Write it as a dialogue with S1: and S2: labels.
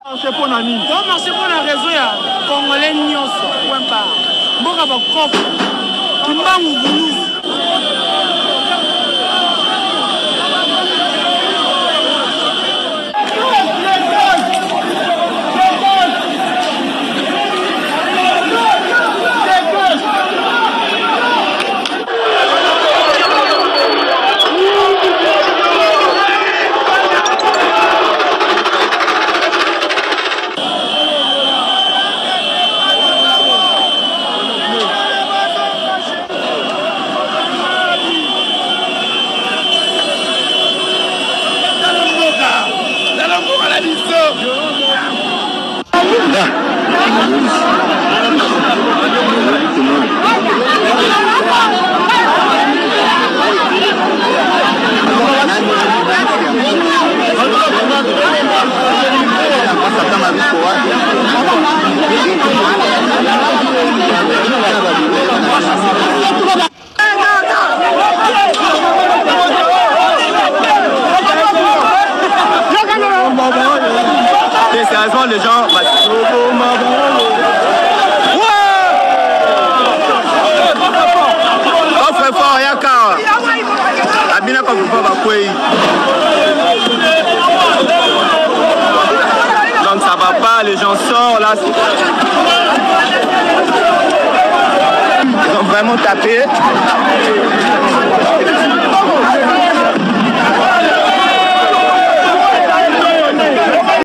S1: C'est pour Nani.
S2: Donc, marché pour la raison, il y a Congolais Nyonso, point barre. Mboka Bakop, Kimbangu Boulou.
S1: Sérieusement, les gens. Offre fort, Yaka. Abina comme vous pouvez. Donc ça va pas, les gens sortent là. Ils ont vraiment tapé.